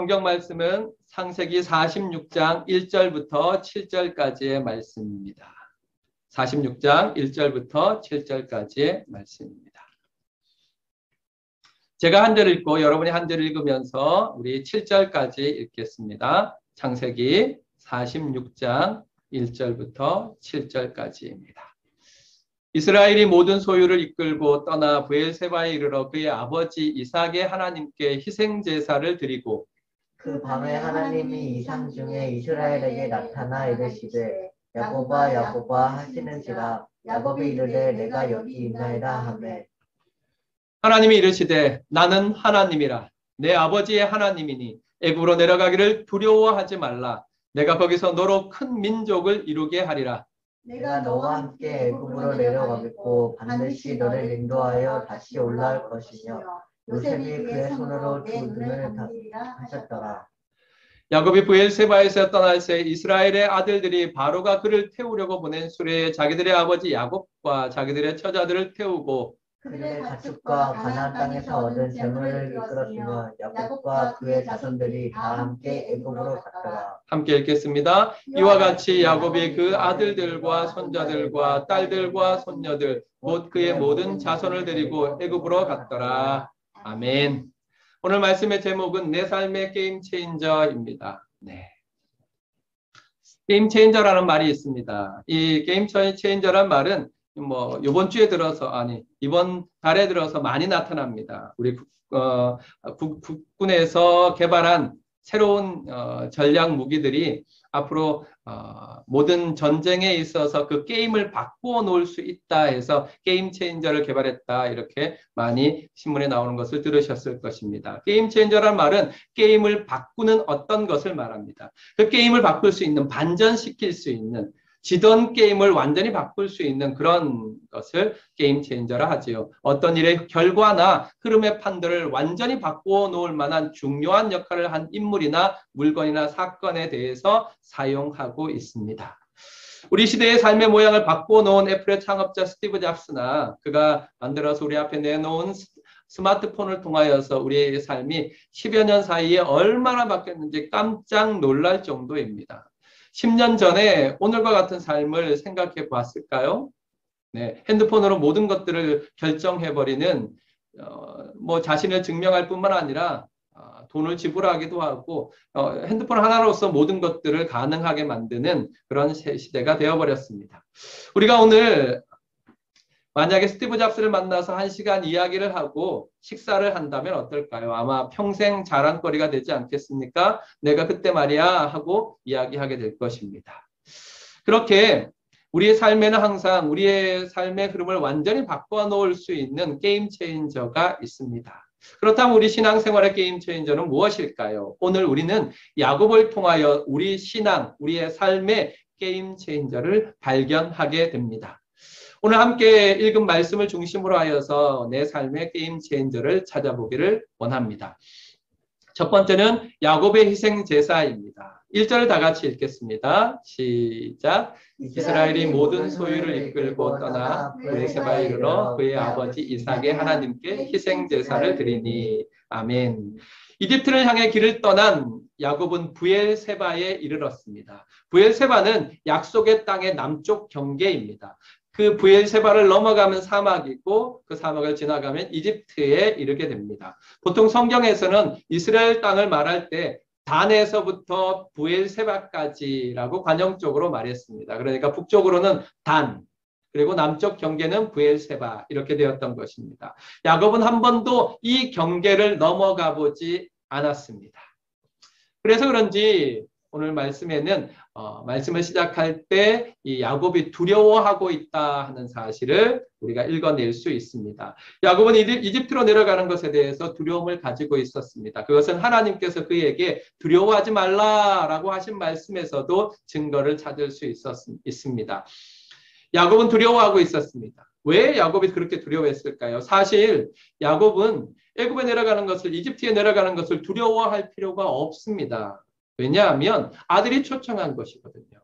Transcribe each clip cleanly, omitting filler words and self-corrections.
성경 말씀은 창세기 46장 1절부터 7절까지의 말씀입니다. 46장 1절부터 7절까지의 말씀입니다. 제가 한 절 읽고 여러분이 한 절 읽으면서 우리 7절까지 읽겠습니다. 창세기 46장 1절부터 7절까지입니다. 이스라엘이 모든 소유를 이끌고 떠나 브엘세바에 이르러 그의 아버지 이삭의 하나님께 희생제사를 드리고 그 밤에 하나님이 이상 중에 이스라엘에게 나타나 이르시되 야곱아 야곱아 하시는지라 야곱이 이르되 내가 여기 있나이다 하매 하나님이 이르시되 나는 하나님이라 내 아버지의 하나님이니 애굽으로 내려가기를 두려워하지 말라 내가 거기서 너로 큰 민족을 이루게 하리라 내가 너와 함께 애굽으로 내려가겠고 반드시 너를 인도하여 다시 올라올 것이며 요셉이 그의 손으로 두 눈을 감리라 하셨더라. 야곱이 브엘세바에서 떠날 새 이스라엘의 아들들이 바로가 그를 태우려고 보낸 수레에 자기들의 아버지 야곱과 자기들의 처자들을 태우고 그들의 가축과 가나안 땅에서 얻은 재물을 이끌었으며 야곱과 그의 자손들이 다 함께 애굽으로 갔더라. 함께 읽겠습니다. 이와 같이 야곱이 그 아들들과 손자들과 딸들과 손녀들 곧 그의 모든 자손을 데리고 애굽으로 갔더라. 아멘. 오늘 말씀의 제목은 내 삶의 게임 체인저입니다. 네. 게임 체인저라는 말이 있습니다. 이 게임 체인저란 말은 이번 주에 들어서, 이번 달에 들어서 많이 나타납니다. 우리 국군에서 개발한 새로운 전략 무기들이 앞으로 모든 전쟁에 있어서 그 게임을 바꾸어 놓을 수 있다 해서 게임 체인저를 개발했다 이렇게 많이 신문에 나오는 것을 들으셨을 것입니다. 게임 체인저란 말은 게임을 바꾸는 어떤 것을 말합니다. 그 게임을 바꿀 수 있는, 반전시킬 수 있는, 지던 게임을 완전히 바꿀 수 있는 그런 것을 게임 체인저라 하지요. 어떤 일의 결과나 흐름의 판도를 완전히 바꾸어 놓을 만한 중요한 역할을 한 인물이나 물건이나 사건에 대해서 사용하고 있습니다. 우리 시대의 삶의 모양을 바꾸어 놓은 애플의 창업자 스티브 잡스나 그가 만들어서 우리 앞에 내놓은 스마트폰을 통하여서 우리의 삶이 10여 년 사이에 얼마나 바뀌었는지 깜짝 놀랄 정도입니다. 10년 전에 오늘과 같은 삶을 생각해 보았을까요? 네, 핸드폰으로 모든 것들을 결정해버리는 자신을 증명할 뿐만 아니라 돈을 지불하기도 하고 핸드폰 하나로서 모든 것들을 가능하게 만드는 그런 시대가 되어버렸습니다. 우리가 오늘 만약에 스티브 잡스를 만나서 1시간 이야기를 하고 식사를 한다면 어떨까요? 아마 평생 자랑거리가 되지 않겠습니까? 내가 그때 말이야 하고 이야기하게 될 것입니다. 그렇게 우리의 삶에는 항상 우리의 삶의 흐름을 완전히 바꿔 놓을 수 있는 게임 체인저가 있습니다. 그렇다면 우리 신앙생활의 게임 체인저는 무엇일까요? 오늘 우리는 야곱을 통하여 우리 신앙, 우리의 삶의 게임 체인저를 발견하게 됩니다. 오늘 함께 읽은 말씀을 중심으로 하여서 내 삶의 게임 체인저를 찾아보기를 원합니다. 첫 번째는 야곱의 희생 제사입니다. 1절을 다 같이 읽겠습니다. 시작. 이스라엘이 모든 소유를 이끌고 떠나 브엘세바에 이르러 그의 아버지 이삭의 하나님께 희생 제사를 드리니. 아멘. 이집트를 향해 길을 떠난 야곱은 브엘세바에 이르렀습니다. 브엘세바는 약속의 땅의 남쪽 경계입니다. 그 브엘세바를 넘어가면 사막이고 그 사막을 지나가면 이집트에 이르게 됩니다. 보통 성경에서는 이스라엘 땅을 말할 때 단에서부터 브엘세바까지라고 관용적으로 말했습니다. 그러니까 북쪽으로는 단, 그리고 남쪽 경계는 브엘세바 이렇게 되었던 것입니다. 야곱은 한 번도 이 경계를 넘어가 보지 않았습니다. 그래서 그런지 오늘 말씀에는 말씀을 시작할 때 이 야곱이 두려워하고 있다 하는 사실을 우리가 읽어낼 수 있습니다. 야곱은 이집트로 내려가는 것에 대해서 두려움을 가지고 있었습니다. 그것은 하나님께서 그에게 두려워하지 말라라고 하신 말씀에서도 증거를 찾을 수 있습니다. 야곱은 두려워하고 있었습니다. 왜 야곱이 그렇게 두려워했을까요? 사실 야곱은 애굽에 내려가는 것을, 이집트에 내려가는 것을 두려워할 필요가 없습니다. 왜냐하면 아들이 초청한 것이거든요.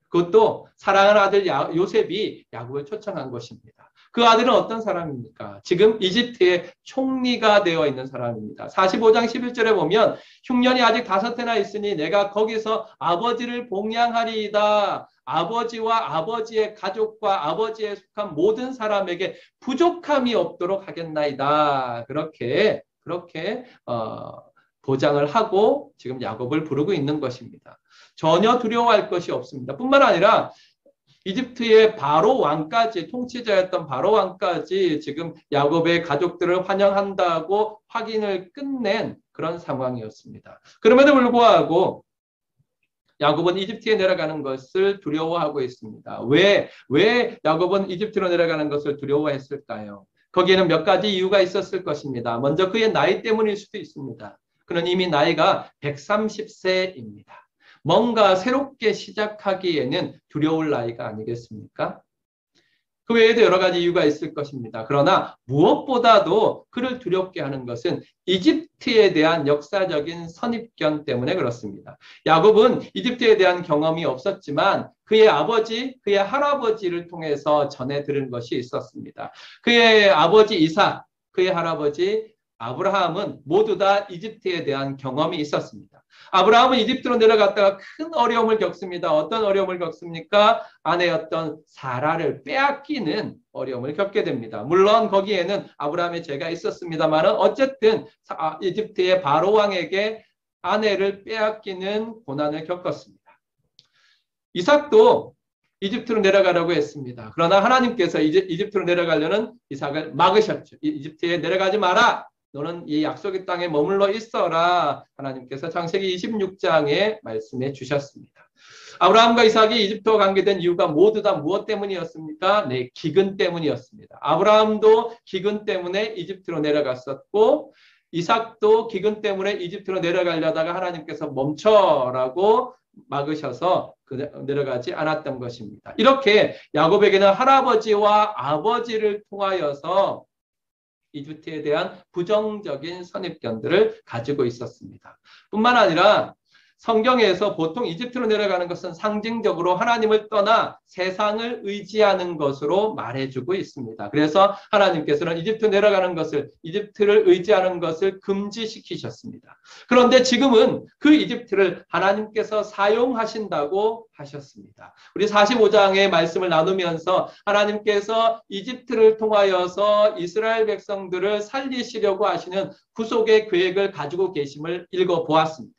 그것도 사랑하는 아들 요셉이 야곱을 초청한 것입니다. 그 아들은 어떤 사람입니까? 지금 이집트의 총리가 되어 있는 사람입니다. 45장 11절에 보면 흉년이 아직 5해나 있으니 내가 거기서 아버지를 봉양하리이다. 아버지와 아버지의 가족과 아버지에 속한 모든 사람에게 부족함이 없도록 하겠나이다. 그렇게 보장을 하고 지금 야곱을 부르고 있는 것입니다. 전혀 두려워할 것이 없습니다. 뿐만 아니라 이집트의 바로 왕까지, 통치자였던 바로 왕까지 지금 야곱의 가족들을 환영한다고 확인을 끝낸 그런 상황이었습니다. 그럼에도 불구하고 야곱은 이집트에 내려가는 것을 두려워하고 있습니다. 왜 야곱은 이집트로 내려가는 것을 두려워했을까요? 거기에는 몇 가지 이유가 있었을 것입니다. 먼저 그의 나이 때문일 수도 있습니다. 그는 이미 나이가 130세입니다. 뭔가 새롭게 시작하기에는 두려울 나이가 아니겠습니까? 그 외에도 여러 가지 이유가 있을 것입니다. 그러나 무엇보다도 그를 두렵게 하는 것은 이집트에 대한 역사적인 선입견 때문에 그렇습니다. 야곱은 이집트에 대한 경험이 없었지만 그의 아버지, 그의 할아버지를 통해서 전해 들은 것이 있었습니다. 그의 아버지 이삭, 그의 할아버지 아브라함은 모두 다 이집트에 대한 경험이 있었습니다. 아브라함은 이집트로 내려갔다가 큰 어려움을 겪습니다. 어떤 어려움을 겪습니까? 아내였던 사라를 빼앗기는 어려움을 겪게 됩니다. 물론 거기에는 아브라함의 죄가 있었습니다만 어쨌든 이집트의 바로 왕에게 아내를 빼앗기는 고난을 겪었습니다. 이삭도 이집트로 내려가려고 했습니다. 그러나 하나님께서 이집트로 내려가려는 이삭을 막으셨죠. 이집트에 내려가지 마라. 너는 이 약속의 땅에 머물러 있어라. 하나님께서 창세기 26장에 말씀해 주셨습니다. 아브라함과 이삭이 이집트와 관계된 이유가 모두 다 무엇 때문이었습니까? 네, 기근 때문이었습니다. 아브라함도 기근 때문에 이집트로 내려갔었고 이삭도 기근 때문에 이집트로 내려가려다가 하나님께서 멈춰라고 막으셔서 내려가지 않았던 것입니다. 이렇게 야곱에게는 할아버지와 아버지를 통하여서 이집트에 대한 부정적인 선입견들을 가지고 있었습니다. 뿐만 아니라 성경에서 보통 이집트로 내려가는 것은 상징적으로 하나님을 떠나 세상을 의지하는 것으로 말해주고 있습니다. 그래서 하나님께서는 이집트 내려가는 것을, 이집트를 의지하는 것을 금지시키셨습니다. 그런데 지금은 그 이집트를 하나님께서 사용하신다고 하셨습니다. 우리 45장의 말씀을 나누면서 하나님께서 이집트를 통하여서 이스라엘 백성들을 살리시려고 하시는 구속의 계획을 가지고 계심을 읽어보았습니다.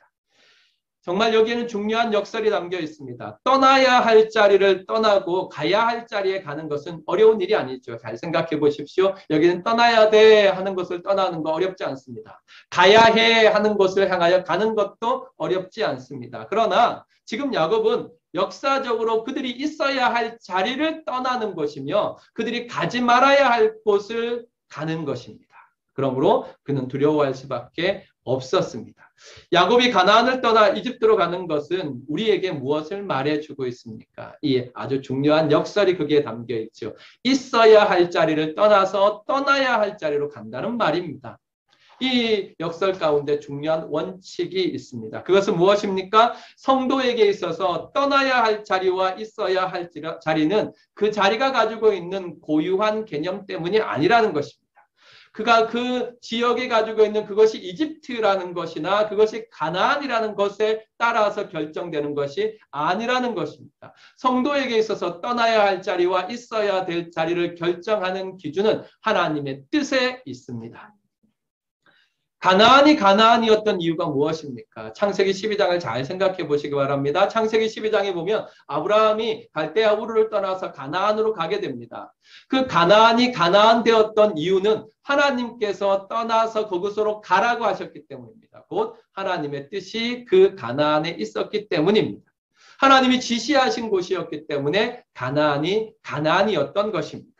정말 여기에는 중요한 역설이 담겨 있습니다. 떠나야 할 자리를 떠나고 가야 할 자리에 가는 것은 어려운 일이 아니죠. 잘 생각해 보십시오. 여기는 떠나야 돼 하는 것을 떠나는 거 어렵지 않습니다. 가야 해 하는 곳을 향하여 가는 것도 어렵지 않습니다. 그러나 지금 야곱은 역사적으로 그들이 있어야 할 자리를 떠나는 것이며 그들이 가지 말아야 할 곳을 가는 것입니다. 그러므로 그는 두려워할 수밖에 없었습니다. 야곱이 가나안을 떠나 이집트로 가는 것은 우리에게 무엇을 말해주고 있습니까? 이 아주 중요한 역설이 거기에 담겨 있죠. 있어야 할 자리를 떠나서 떠나야 할 자리로 간다는 말입니다. 이 역설 가운데 중요한 원칙이 있습니다. 그것은 무엇입니까? 성도에게 있어서 떠나야 할 자리와 있어야 할 자리는 그 자리가 가지고 있는 고유한 개념 때문이 아니라는 것입니다. 그가 그 지역에 가지고 있는 그것이 이집트라는 것이나 그것이 가나안이라는 것에 따라서 결정되는 것이 아니라는 것입니다. 성도에게 있어서 떠나야 할 자리와 있어야 될 자리를 결정하는 기준은 하나님의 뜻에 있습니다. 가나안이 가나안이었던 이유가 무엇입니까? 창세기 12장을 잘 생각해 보시기 바랍니다. 창세기 12장에 보면 아브라함이 갈대아 우르를 떠나서 가나안으로 가게 됩니다. 그 가나안이 가나안 되었던 이유는 하나님께서 떠나서 그곳으로 가라고 하셨기 때문입니다. 곧 하나님의 뜻이 그 가나안에 있었기 때문입니다. 하나님이 지시하신 곳이었기 때문에 가나안이 가나안이었던 것입니다.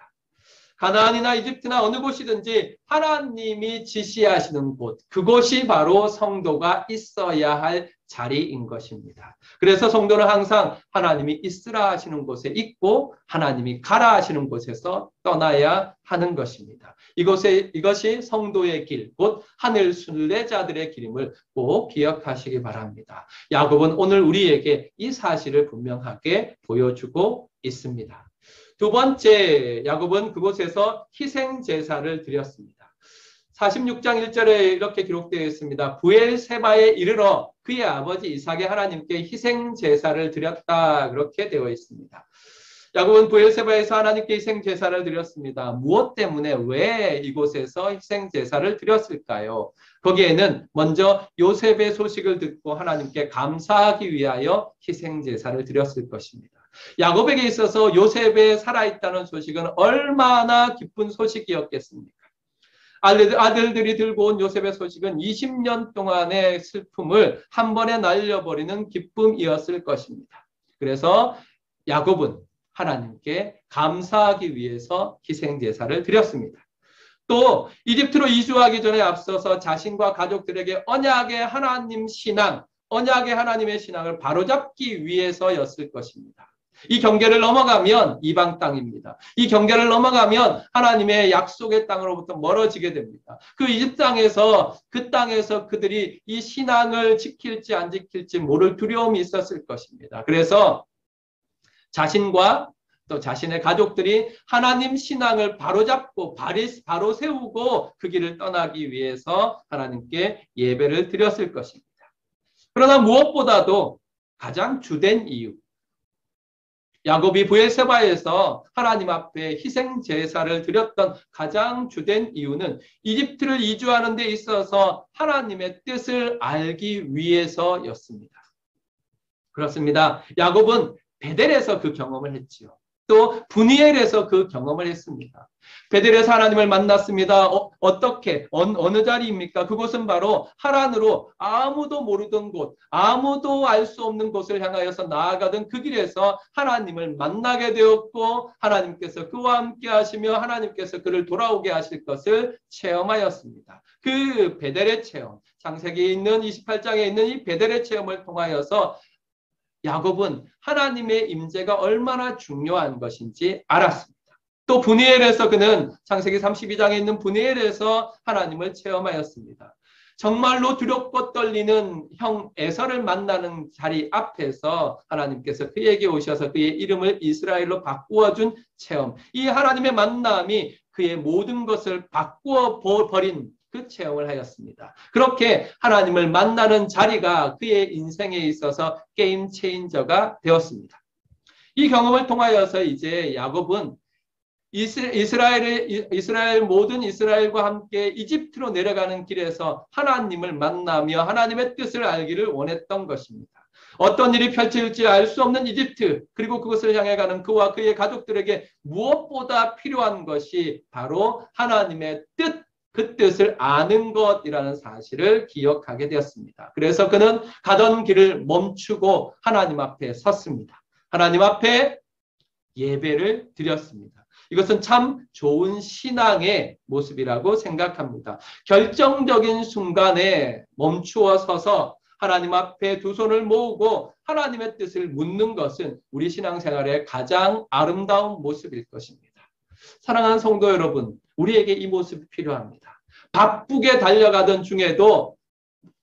가나안이나 이집트나 어느 곳이든지 하나님이 지시하시는 곳, 그곳이 바로 성도가 있어야 할 자리인 것입니다. 그래서 성도는 항상 하나님이 있으라 하시는 곳에 있고 하나님이 가라 하시는 곳에서 떠나야 하는 것입니다. 이것이 성도의 길, 곧 하늘 순례자들의 길임을 꼭 기억하시기 바랍니다. 야곱은 오늘 우리에게 이 사실을 분명하게 보여주고 있습니다. 두 번째, 야곱은 그곳에서 희생 제사를 드렸습니다. 46장 1절에 이렇게 기록되어 있습니다. 부엘세바에 이르러 그의 아버지 이삭의 하나님께 희생 제사를 드렸다. 그렇게 되어 있습니다. 야곱은 부엘세바에서 하나님께 희생 제사를 드렸습니다. 무엇 때문에 왜 이곳에서 희생 제사를 드렸을까요? 거기에는 먼저 요셉의 소식을 듣고 하나님께 감사하기 위하여 희생 제사를 드렸을 것입니다. 야곱에게 있어서 요셉의 살아있다는 소식은 얼마나 기쁜 소식이었겠습니까? 아들들이 들고 온 요셉의 소식은 20년 동안의 슬픔을 한 번에 날려버리는 기쁨이었을 것입니다. 그래서 야곱은 하나님께 감사하기 위해서 희생제사를 드렸습니다. 또 이집트로 이주하기 전에 앞서서 자신과 가족들에게 언약의 하나님 신앙, 언약의 하나님의 신앙을 바로잡기 위해서였을 것입니다. 이 경계를 넘어가면 이방 땅입니다. 이 경계를 넘어가면 하나님의 약속의 땅으로부터 멀어지게 됩니다. 그 이집 땅에서 그 땅에서 그들이 이 신앙을 지킬지 안 지킬지 모를 두려움이 있었을 것입니다. 그래서 자신과 또 자신의 가족들이 하나님 신앙을 바로잡고 바로 세우고 그 길을 떠나기 위해서 하나님께 예배를 드렸을 것입니다. 그러나 무엇보다도 가장 주된 이유, 야곱이 브엘세바에서 하나님 앞에 희생 제사를 드렸던 가장 주된 이유는 이집트를 이주하는 데 있어서 하나님의 뜻을 알기 위해서였습니다. 그렇습니다. 야곱은 베델에서 그 경험을 했지요. 또 브니엘에서 그 경험을 했습니다. 베델에서 하나님을 만났습니다. 어떻게? 어느 자리입니까? 그곳은 바로 하란으로 아무도 모르던 곳, 아무도 알 수 없는 곳을 향하여서 나아가던 그 길에서 하나님을 만나게 되었고 하나님께서 그와 함께 하시며 하나님께서 그를 돌아오게 하실 것을 체험하였습니다. 그 베델의 체험, 창세기에 있는 28장에 있는 이 베델의 체험을 통하여서 야곱은 하나님의 임재가 얼마나 중요한 것인지 알았습니다. 또 브니엘에서 그는 창세기 32장에 있는 브니엘에서 하나님을 체험하였습니다. 정말로 두렵고 떨리는 형 에서를 만나는 자리 앞에서 하나님께서 그에게 오셔서 그의 이름을 이스라엘로 바꾸어준 체험. 이 하나님의 만남이 그의 모든 것을 바꾸어 버린 그 체험을 하였습니다. 그렇게 하나님을 만나는 자리가 그의 인생에 있어서 게임 체인저가 되었습니다. 이 경험을 통하여서 이제 야곱은 모든 이스라엘과 함께 이집트로 내려가는 길에서 하나님을 만나며 하나님의 뜻을 알기를 원했던 것입니다. 어떤 일이 펼쳐질지 알 수 없는 이집트, 그리고 그것을 향해 가는 그와 그의 가족들에게 무엇보다 필요한 것이 바로 하나님의 뜻, 그 뜻을 아는 것이라는 사실을 기억하게 되었습니다. 그래서 그는 가던 길을 멈추고 하나님 앞에 섰습니다. 하나님 앞에 예배를 드렸습니다. 이것은 참 좋은 신앙의 모습이라고 생각합니다. 결정적인 순간에 멈추어 서서 하나님 앞에 두 손을 모으고 하나님의 뜻을 묻는 것은 우리 신앙생활의 가장 아름다운 모습일 것입니다. 사랑하는 성도 여러분, 우리에게 이 모습이 필요합니다. 바쁘게 달려가던 중에도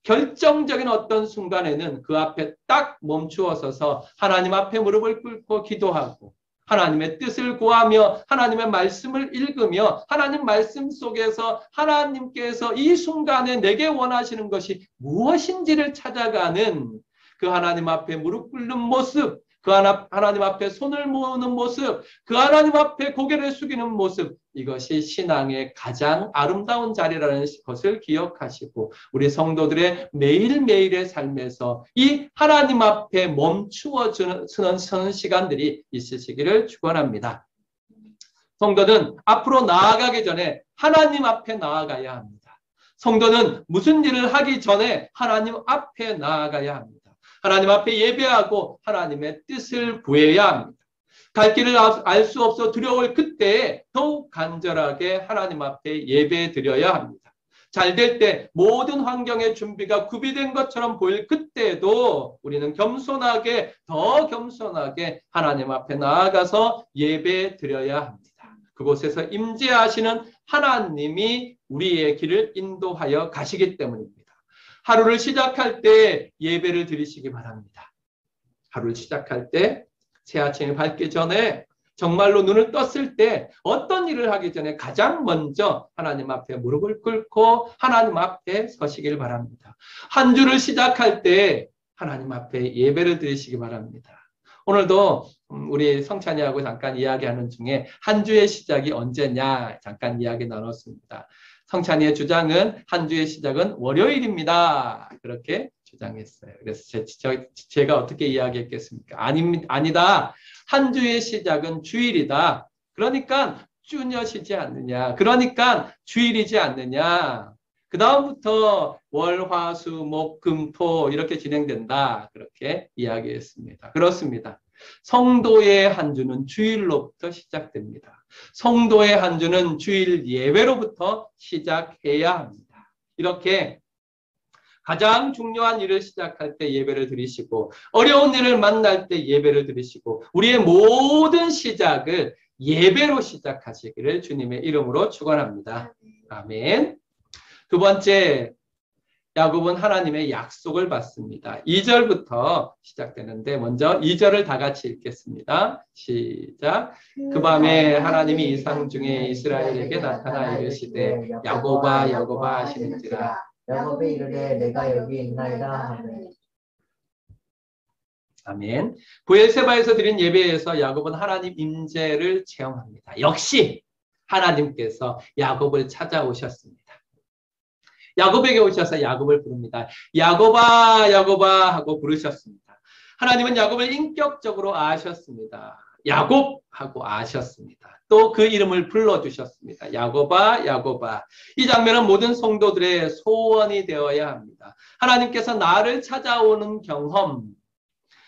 결정적인 어떤 순간에는 그 앞에 딱 멈추어 서서 하나님 앞에 무릎을 꿇고 기도하고 하나님의 뜻을 구하며 하나님의 말씀을 읽으며 하나님 말씀 속에서 하나님께서 이 순간에 내게 원하시는 것이 무엇인지를 찾아가는 그 하나님 앞에 무릎 꿇는 모습, 그 하나님 앞에 손을 모으는 모습, 그 하나님 앞에 고개를 숙이는 모습, 이것이 신앙의 가장 아름다운 자리라는 것을 기억하시고 우리 성도들의 매일매일의 삶에서 이 하나님 앞에 멈추어 서는 시간들이 있으시기를 축원합니다. 성도는 앞으로 나아가기 전에 하나님 앞에 나아가야 합니다. 성도는 무슨 일을 하기 전에 하나님 앞에 나아가야 합니다. 하나님 앞에 예배하고 하나님의 뜻을 구해야 합니다. 갈 길을 알 수 없어 두려울 그때에 더욱 간절하게 하나님 앞에 예배 드려야 합니다. 잘 될 때 모든 환경의 준비가 구비된 것처럼 보일 그때도 우리는 겸손하게, 더 겸손하게 하나님 앞에 나아가서 예배 드려야 합니다. 그곳에서 임재하시는 하나님이 우리의 길을 인도하여 가시기 때문입니다. 하루를 시작할 때 예배를 드리시기 바랍니다. 하루를 시작할 때 새 아침이 밝기 전에 정말로 눈을 떴을 때 어떤 일을 하기 전에 가장 먼저 하나님 앞에 무릎을 꿇고 하나님 앞에 서시길 바랍니다. 한 주를 시작할 때 하나님 앞에 예배를 드리시기 바랍니다. 오늘도 우리 성찬이하고 잠깐 이야기하는 중에 한 주의 시작이 언제냐 잠깐 이야기 나눴습니다. 성찬이의 주장은 한 주의 시작은 월요일입니다. 그렇게 주장했어요. 그래서 제가 어떻게 이야기했겠습니까? 아니다. 한 주의 시작은 주일이다. 그러니까 주녀시지 않느냐. 그러니까 주일이지 않느냐. 그 다음부터 월, 화, 수, 목, 금, 토 이렇게 진행된다. 그렇게 이야기했습니다. 그렇습니다. 성도의 한 주는 주일로부터 시작됩니다. 성도의 한 주는 주일 예배로부터 시작해야 합니다. 이렇게 가장 중요한 일을 시작할 때 예배를 드리시고 어려운 일을 만날 때 예배를 드리시고 우리의 모든 시작을 예배로 시작하시기를 주님의 이름으로 축원합니다. 아멘. 두 번째, 야곱은 하나님의 약속을 받습니다. 2절부터 시작되는데 먼저 2절을 다 같이 읽겠습니다. 시작. 그 밤에 하나님이 이상 중에 이스라엘에게 나타나 이르시되 야곱아 야곱아 하시는지라. 야곱이 이르되 내가 여기 있나이다 하매. 아멘. 브엘세바에서 드린 예배에서 야곱은 하나님 임재를 체험합니다. 역시 하나님께서 야곱을 찾아오셨습니다. 야곱에게 오셔서 야곱을 부릅니다. 야곱아 야곱아 하고 부르셨습니다. 하나님은 야곱을 인격적으로 아셨습니다. 야곱 하고 아셨습니다. 또 그 이름을 불러주셨습니다. 야곱아 야곱아. 이 장면은 모든 성도들의 소원이 되어야 합니다. 하나님께서 나를 찾아오는 경험,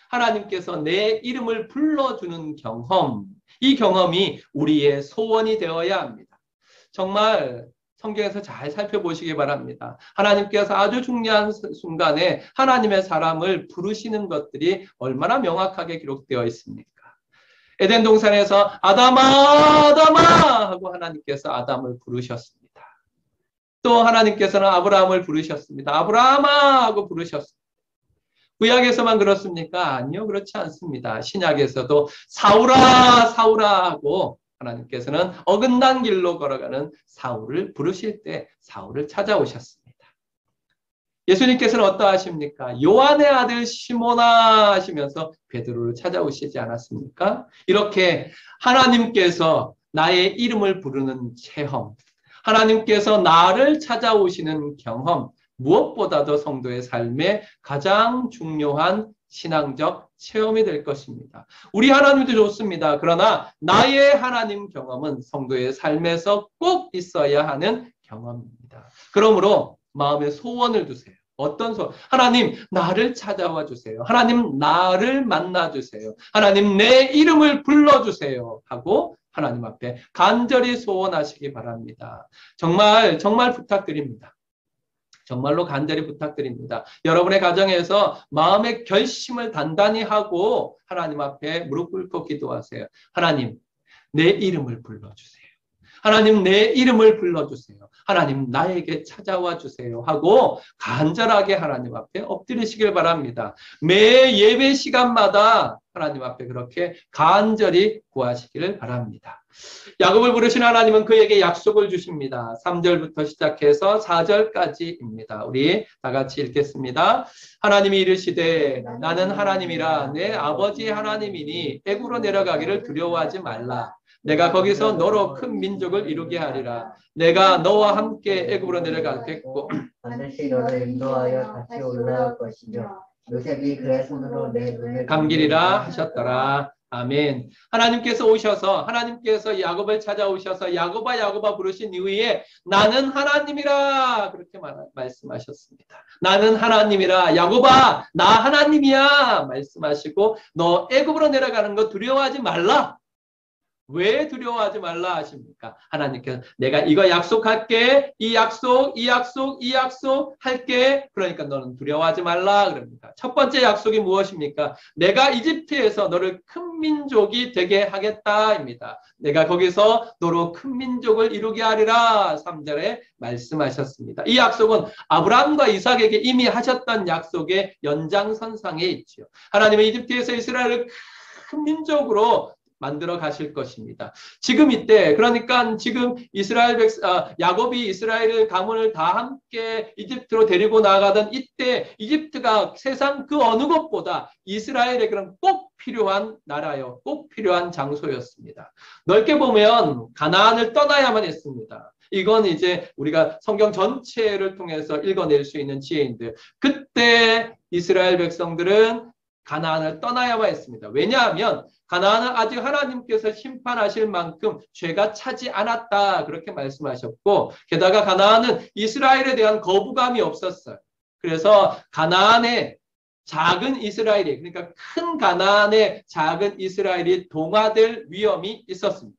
하나님께서 내 이름을 불러주는 경험, 이 경험이 우리의 소원이 되어야 합니다. 정말 성경에서 잘 살펴보시기 바랍니다. 하나님께서 아주 중요한 순간에 하나님의 사람을 부르시는 것들이 얼마나 명확하게 기록되어 있습니까? 에덴 동산에서 아담아 아담아 하고 하나님께서 아담을 부르셨습니다. 또 하나님께서는 아브라함을 부르셨습니다. 아브라함아 하고 부르셨습니다. 구약에서만 그렇습니까? 아니요, 그렇지 않습니다. 신약에서도 사울아 사울아 하고 하나님께서는 어긋난 길로 걸어가는 사울을 부르실 때 사울을 찾아오셨습니다. 예수님께서는 어떠하십니까? 요한의 아들 시몬아 하시면서 베드로를 찾아오시지 않았습니까? 이렇게 하나님께서 나의 이름을 부르는 체험, 하나님께서 나를 찾아오시는 경험, 무엇보다도 성도의 삶에 가장 중요한 신앙적 체험이 될 것입니다. 우리 하나님도 좋습니다. 그러나 나의 하나님 경험은 성도의 삶에서 꼭 있어야 하는 경험입니다. 그러므로 마음에 소원을 두세요. 어떤 소원? 하나님 나를 찾아와 주세요. 하나님 나를 만나 주세요. 하나님 내 이름을 불러주세요 하고 하나님 앞에 간절히 소원하시기 바랍니다. 정말 부탁드립니다. 정말로 간절히 부탁드립니다. 여러분의 가정에서 마음의 결심을 단단히 하고 하나님 앞에 무릎 꿇고 기도하세요. 하나님, 내 이름을 불러주세요. 하나님, 내 이름을 불러주세요. 하나님, 나에게 찾아와 주세요. 하고 간절하게 하나님 앞에 엎드리시길 바랍니다. 매 예배 시간마다 하나님 앞에 그렇게 간절히 구하시기를 바랍니다. 야곱을 부르신 하나님은 그에게 약속을 주십니다. 3절부터 시작해서 4절까지입니다. 우리 다 같이 읽겠습니다. 하나님이 이르시되 나는 하나님이라 내 아버지 하나님이니 애굽으로 내려가기를 두려워하지 말라. 내가 거기서 너로 큰 민족을 이루게 하리라. 내가 너와 함께 애굽으로 내려가겠고 반드시 너를 인도하여 다시 올라올 것이며 요셉이 그의 손으로 내 눈을 감기리라 하셨더라. 아멘. 하나님께서 오셔서 하나님께서 야곱을 찾아오셔서 야곱아 야곱아 부르신 이후에 나는 하나님이라 그렇게 말씀하셨습니다. 나는 하나님이라. 야곱아 나 하나님이야 말씀하시고 너 애굽으로 내려가는 거 두려워하지 말라. 왜 두려워하지 말라 하십니까? 하나님께서 내가 이거 약속할게. 이 약속 할게. 그러니까 너는 두려워하지 말라 그럽니다. 첫 번째 약속이 무엇입니까? 내가 이집트에서 너를 큰 민족이 되게 하겠다입니다. 내가 거기서 너로 큰 민족을 이루게 하리라 3절에 말씀하셨습니다. 이 약속은 아브라함과 이삭에게 이미 하셨던 약속의 연장선상에 있지요. 하나님은 이집트에서 이스라엘을 큰 민족으로 만들어 가실 것입니다. 지금 이때, 그러니까 지금 야곱이 이스라엘 가문을 다 함께 이집트로 데리고 나가던 이때 이집트가 세상 그 어느 곳보다 이스라엘에게는 꼭 필요한 나라요, 꼭 필요한 장소였습니다. 넓게 보면 가나안을 떠나야만 했습니다. 이건 이제 우리가 성경 전체를 통해서 읽어낼 수 있는 지혜인데, 그때 이스라엘 백성들은 가나안을 떠나야만 했습니다. 왜냐하면 가나안은 아직 하나님께서 심판하실 만큼 죄가 차지 않았다, 그렇게 말씀하셨고, 게다가 가나안은 이스라엘에 대한 거부감이 없었어요. 그래서 가나안의 작은 이스라엘이, 그러니까 큰 가나안의 작은 이스라엘이 동화될 위험이 있었습니다.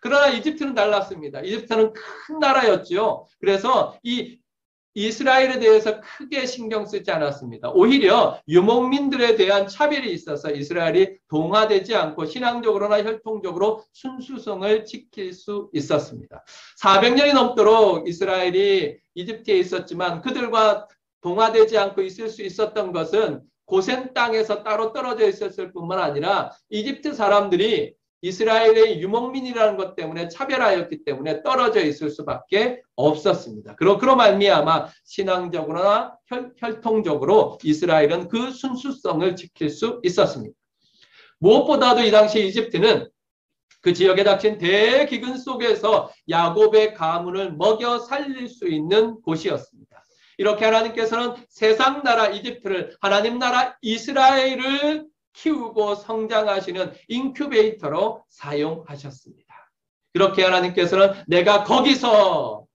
그러나 이집트는 달랐습니다. 이집트는 큰 나라였죠. 그래서 이 이스라엘에 대해서 크게 신경 쓰지 않았습니다. 오히려 유목민들에 대한 차별이 있어서 이스라엘이 동화되지 않고 신앙적으로나 혈통적으로 순수성을 지킬 수 있었습니다. 400년이 넘도록 이스라엘이 이집트에 있었지만 그들과 동화되지 않고 있을 수 있었던 것은 고센 땅에서 따로 떨어져 있었을 뿐만 아니라 이집트 사람들이 이스라엘의 유목민이라는 것 때문에 차별하였기 때문에 떨어져 있을 수밖에 없었습니다. 그로 말미암아 신앙적으로나 혈통적으로 이스라엘은 그 순수성을 지킬 수 있었습니다. 무엇보다도 이 당시 이집트는 그 지역에 닥친 대기근 속에서 야곱의 가문을 먹여 살릴 수 있는 곳이었습니다. 이렇게 하나님께서는 세상 나라 이집트를 하나님 나라 이스라엘을 키우고 성장하시는 인큐베이터로 사용하셨습니다. 그렇게 하나님께서는 내가 거기서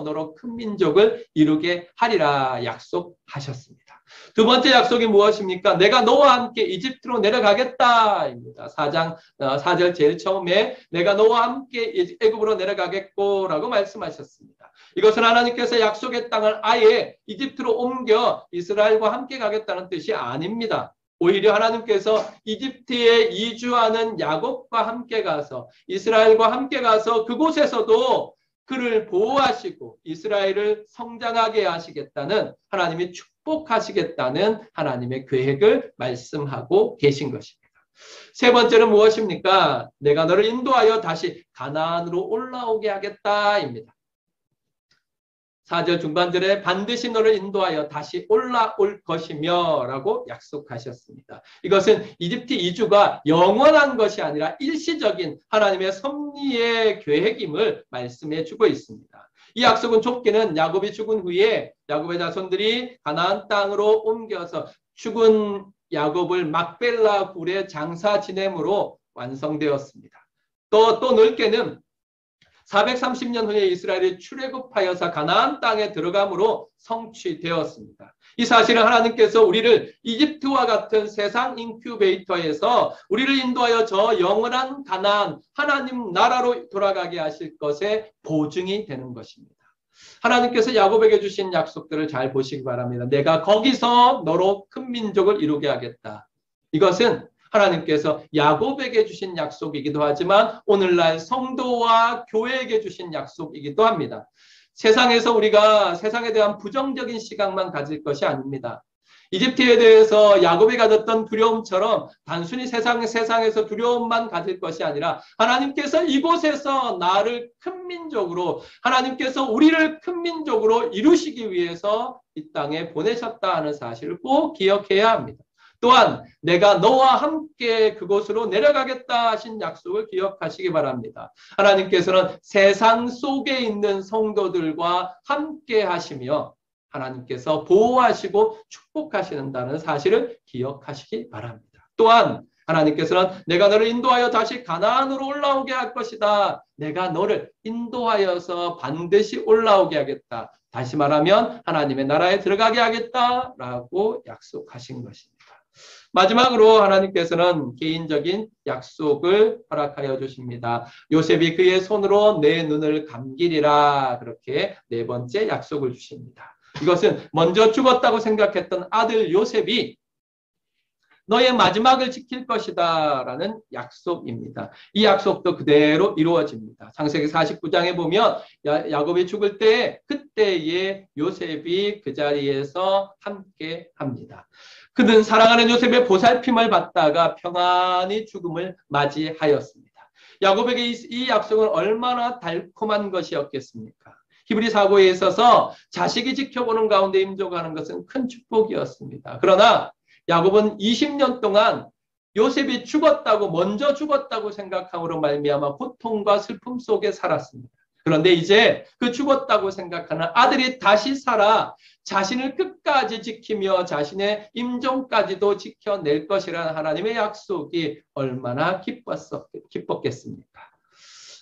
너로 큰 민족을 이루게 하리라 약속하셨습니다. 두 번째 약속이 무엇입니까? 내가 너와 함께 이집트로 내려가겠다입니다. 4절 제일 처음에 내가 너와 함께 애굽으로 내려가겠고라고 말씀하셨습니다. 이것은 하나님께서 약속의 땅을 아예 이집트로 옮겨 이스라엘과 함께 가겠다는 뜻이 아닙니다. 오히려 하나님께서 이집트에 이주하는 야곱과 함께 가서 이스라엘과 함께 가서 그곳에서도 그를 보호하시고 이스라엘을 성장하게 하시겠다는, 하나님이 축복하시겠다는 하나님의 계획을 말씀하고 계신 것입니다. 세 번째는 무엇입니까? 내가 너를 인도하여 다시 가나안으로 올라오게 하겠다입니다. 4절 중반절에 반드시 너를 인도하여 다시 올라올 것이며 라고 약속하셨습니다. 이것은 이집트 이주가 영원한 것이 아니라 일시적인 하나님의 섭리의 계획임을 말씀해 주고 있습니다. 이 약속은 좁게는 야곱이 죽은 후에 야곱의 자손들이 가나안 땅으로 옮겨서 죽은 야곱을 막벨라 굴에 장사 지냄으로 완성되었습니다. 또 넓게는 430년 후에 이스라엘이 출애굽하여서 가나안 땅에 들어감으로 성취되었습니다. 이 사실은 하나님께서 우리를 이집트와 같은 세상 인큐베이터에서 우리를 인도하여 저 영원한 가나안 하나님 나라로 돌아가게 하실 것의 보증이 되는 것입니다. 하나님께서 야곱에게 주신 약속들을 잘 보시기 바랍니다. 내가 거기서 너로 큰 민족을 이루게 하겠다. 이것은 하나님께서 야곱에게 주신 약속이기도 하지만 오늘날 성도와 교회에게 주신 약속이기도 합니다. 세상에서 우리가 세상에 대한 부정적인 시각만 가질 것이 아닙니다. 이집트에 대해서 야곱이 가졌던 두려움처럼 단순히 세상에서 두려움만 가질 것이 아니라 하나님께서 이곳에서 나를 큰 민족으로, 하나님께서 우리를 큰 민족으로 이루시기 위해서 이 땅에 보내셨다 하는 사실을 꼭 기억해야 합니다. 또한 내가 너와 함께 그곳으로 내려가겠다 하신 약속을 기억하시기 바랍니다. 하나님께서는 세상 속에 있는 성도들과 함께 하시며 하나님께서 보호하시고 축복하신다는 사실을 기억하시기 바랍니다. 또한 하나님께서는 내가 너를 인도하여 다시 가나안으로 올라오게 할 것이다. 내가 너를 인도하여서 반드시 올라오게 하겠다. 다시 말하면 하나님의 나라에 들어가게 하겠다라고 약속하신 것입니다. 마지막으로 하나님께서는 개인적인 약속을 허락하여 주십니다. 요셉이 그의 손으로 내 눈을 감기리라, 그렇게 네 번째 약속을 주십니다. 이것은 먼저 죽었다고 생각했던 아들 요셉이 너의 마지막을 지킬 것이다 라는 약속입니다. 이 약속도 그대로 이루어집니다. 창세기 49장에 보면 야곱이 죽을 때 그때에 요셉이 그 자리에서 함께 합니다. 그는 사랑하는 요셉의 보살핌을 받다가 평안히 죽음을 맞이하였습니다. 야곱에게 이 약속은 얼마나 달콤한 것이었겠습니까? 히브리 사고에 있어서 자식이 지켜보는 가운데 임종하는 것은 큰 축복이었습니다. 그러나 야곱은 20년 동안 요셉이 죽었다고, 먼저 죽었다고 생각함으로 말미암아 고통과 슬픔 속에 살았습니다. 그런데 이제 그 죽었다고 생각하는 아들이 다시 살아 자신을 끝까지 지키며 자신의 임종까지도 지켜낼 것이라는 하나님의 약속이 얼마나 기뻤겠습니까?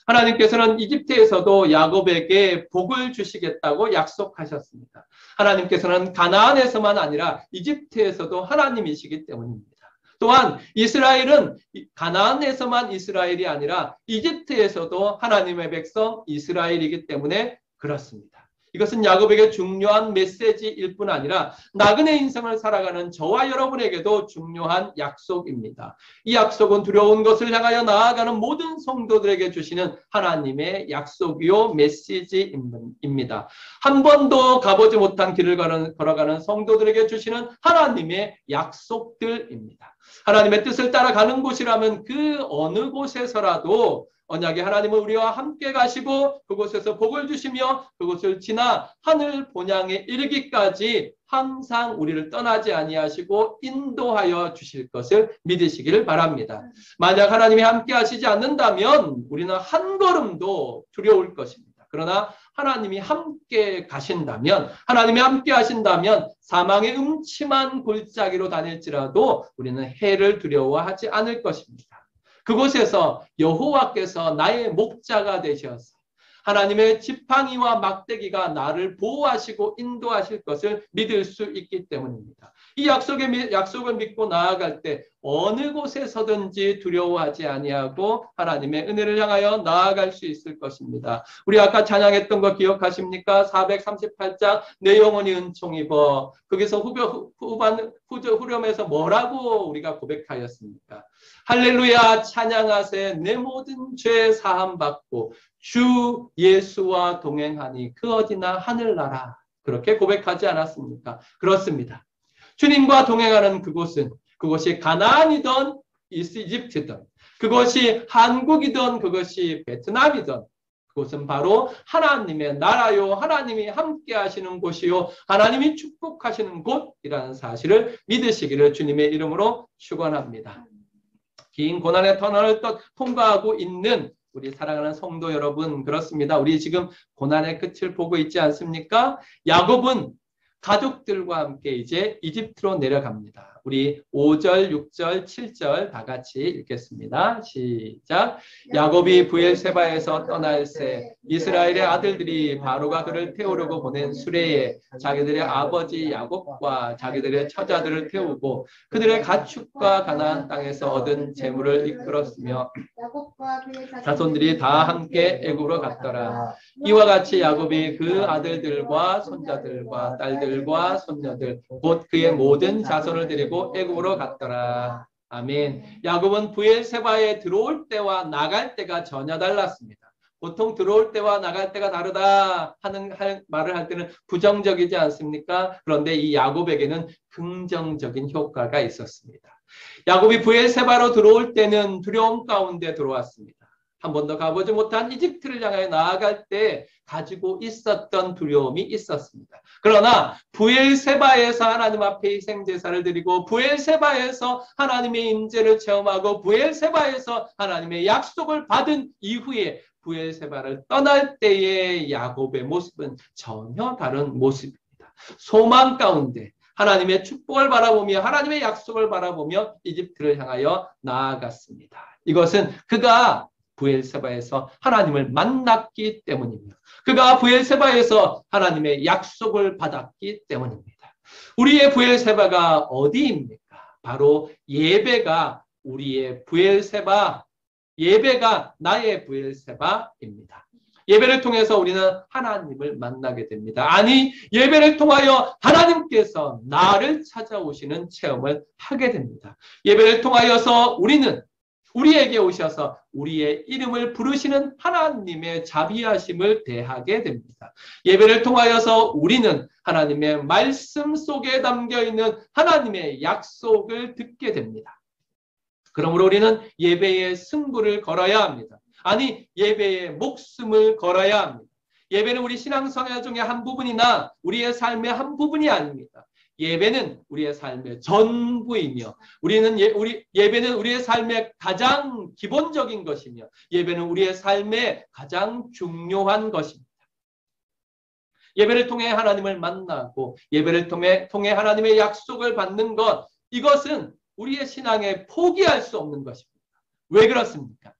하나님께서는 이집트에서도 야곱에게 복을 주시겠다고 약속하셨습니다. 하나님께서는 가나안에서만 아니라 이집트에서도 하나님이시기 때문입니다. 또한 이스라엘은 가나안에서만 이스라엘이 아니라 이집트에서도 하나님의 백성 이스라엘이기 때문에 그렇습니다. 이것은 야곱에게 중요한 메시지일 뿐 아니라 나그네 인생을 살아가는 저와 여러분에게도 중요한 약속입니다. 이 약속은 두려운 것을 향하여 나아가는 모든 성도들에게 주시는 하나님의 약속이요 메시지입니다. 한 번도 가보지 못한 길을 걸어가는 성도들에게 주시는 하나님의 약속들입니다. 하나님의 뜻을 따라가는 곳이라면 그 어느 곳에서라도 언약의 하나님은 우리와 함께 가시고 그곳에서 복을 주시며 그곳을 지나 하늘 본향에 이르기까지 항상 우리를 떠나지 아니하시고 인도하여 주실 것을 믿으시기를 바랍니다. 만약 하나님이 함께 하시지 않는다면 우리는 한 걸음도 두려울 것입니다. 그러나 하나님이 함께 가신다면, 하나님이 함께 하신다면 사망의 음침한 골짜기로 다닐지라도 우리는 해를 두려워하지 않을 것입니다. 그곳에서 여호와께서 나의 목자가 되셔서 하나님의 지팡이와 막대기가 나를 보호하시고 인도하실 것을 믿을 수 있기 때문입니다. 이 약속을 믿고 나아갈 때 어느 곳에서든지 두려워하지 아니하고 하나님의 은혜를 향하여 나아갈 수 있을 것입니다. 우리 아까 찬양했던 거 기억하십니까? 438장 내 영혼이 은총 입어. 거기서 후렴에서 뭐라고 우리가 고백하였습니까? 할렐루야 찬양하세 내 모든 죄 사함 받고 주 예수와 동행하니 그 어디나 하늘나라. 그렇게 고백하지 않았습니까? 그렇습니다. 주님과 동행하는 그곳이 가나안이든 이집트든 그것이 한국이든 그것이 베트남이든 그곳은 바로 하나님의 나라요 하나님이 함께 하시는 곳이요 하나님이 축복하시는 곳이라는 사실을 믿으시기를 주님의 이름으로 축원합니다. 긴 고난의 터널을 통과하고 있는 우리 사랑하는 성도 여러분, 그렇습니다. 우리 지금 고난의 끝을 보고 있지 않습니까? 야곱은 가족들과 함께 이제 이집트로 내려갑니다. 우리 5절, 6절, 7절 다 같이 읽겠습니다. 시작. 야곱이 브엘세바에서 떠날새 이스라엘의 아들들이 바로가 그를 태우려고 보낸 수레에 자기들의 아버지 야곱과 자기들의 처자들을 태우고 그들의 가축과 가나안 땅에서 얻은 재물을 이끌었으며 자손들이 다 함께 애굽으로 갔더라. 이와 같이 야곱이 그 아들들과 손자들과 딸들과 손녀들 곧 그의 모든 자손을 데리고 애굽으로 갔더라. 아멘. 야곱은 브엘세바에 들어올 때와 나갈 때가 전혀 달랐습니다. 보통 들어올 때와 나갈 때가 다르다 하는 말을 할 때는 부정적이지 않습니까? 그런데 이 야곱에게는 긍정적인 효과가 있었습니다. 야곱이 브엘세바로 들어올 때는 두려움 가운데 들어왔습니다. 한 번도 가보지 못한 이집트를 향해 나아갈 때 가지고 있었던 두려움이 있었습니다. 그러나 브엘세바에서 하나님 앞에 희생제사를 드리고 브엘세바에서 하나님의 임재를 체험하고 브엘세바에서 하나님의 약속을 받은 이후에 브엘세바를 떠날 때의 야곱의 모습은 전혀 다른 모습입니다. 소망 가운데 하나님의 축복을 바라보며 하나님의 약속을 바라보며 이집트를 향하여 나아갔습니다. 이것은 그가 브엘세바에서 하나님을 만났기 때문입니다. 그가 브엘세바에서 하나님의 약속을 받았기 때문입니다. 우리의 브엘세바가 어디입니까? 바로 예배가 우리의 브엘세바, 예배가 나의 브엘세바입니다. 예배를 통해서 우리는 하나님을 만나게 됩니다. 아니, 예배를 통하여 하나님께서 나를 찾아오시는 체험을 하게 됩니다. 예배를 통하여서 우리는 우리에게 오셔서 우리의 이름을 부르시는 하나님의 자비하심을 대하게 됩니다. 예배를 통하여서 우리는 하나님의 말씀 속에 담겨있는 하나님의 약속을 듣게 됩니다. 그러므로 우리는 예배의 승부를 걸어야 합니다. 아니, 예배의 목숨을 걸어야 합니다. 예배는 우리 신앙생활 중에 한 부분이나 우리의 삶의 한 부분이 아닙니다. 예배는 우리의 삶의 전부이며 예배는 우리의 삶의 가장 기본적인 것이며 예배는 우리의 삶의 가장 중요한 것입니다. 예배를 통해 하나님을 만나고 예배를 통해 하나님의 약속을 받는 것, 이것은 우리의 신앙에 포기할 수 없는 것입니다. 왜 그렇습니까?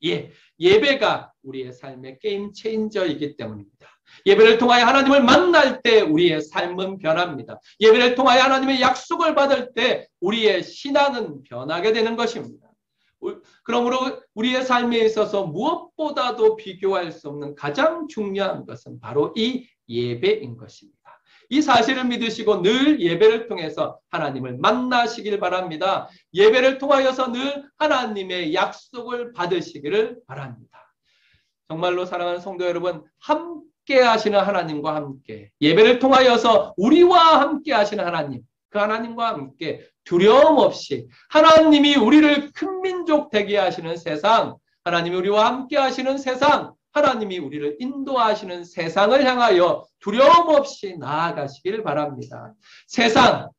예배가 우리의 삶의 게임 체인저이기 때문입니다. 예배를 통하여 하나님을 만날 때 우리의 삶은 변합니다. 예배를 통하여 하나님의 약속을 받을 때 우리의 신앙은 변하게 되는 것입니다. 그러므로 우리의 삶에 있어서 무엇보다도 비교할 수 없는 가장 중요한 것은 바로 이 예배인 것입니다. 이 사실을 믿으시고 늘 예배를 통해서 하나님을 만나시길 바랍니다. 예배를 통하여서 늘 하나님의 약속을 받으시기를 바랍니다. 정말로 사랑하는 성도 여러분, 함께 하시는 하나님과 함께 예배를 통하여서 우리와 함께 하시는 하나님, 그 하나님과 함께 두려움 없이 하나님이 우리를 큰 민족 되게 하시는 세상, 하나님이 우리와 함께 하시는 세상, 하나님이 우리를 인도하시는 세상을 향하여 두려움 없이 나아가시길 바랍니다. 세상,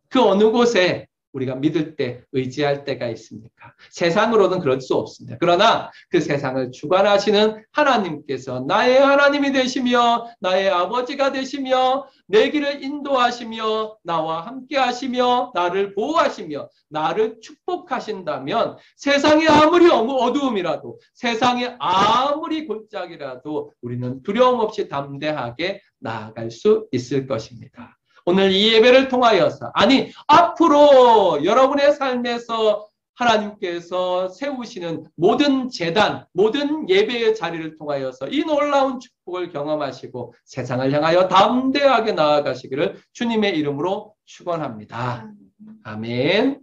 그 어느 곳에 우리가 믿을 때, 의지할 때가 있습니까? 세상으로는 그럴 수 없습니다. 그러나 그 세상을 주관하시는 하나님께서 나의 하나님이 되시며 나의 아버지가 되시며 내 길을 인도하시며 나와 함께 하시며 나를 보호하시며 나를 축복하신다면 세상이 아무리 어두움이라도 세상이 아무리 골짜기라도 우리는 두려움 없이 담대하게 나아갈 수 있을 것입니다. 오늘 이 예배를 통하여서, 아니 앞으로 여러분의 삶에서 하나님께서 세우시는 모든 제단, 모든 예배의 자리를 통하여서 이 놀라운 축복을 경험하시고 세상을 향하여 담대하게 나아가시기를 주님의 이름으로 축원합니다. 아멘.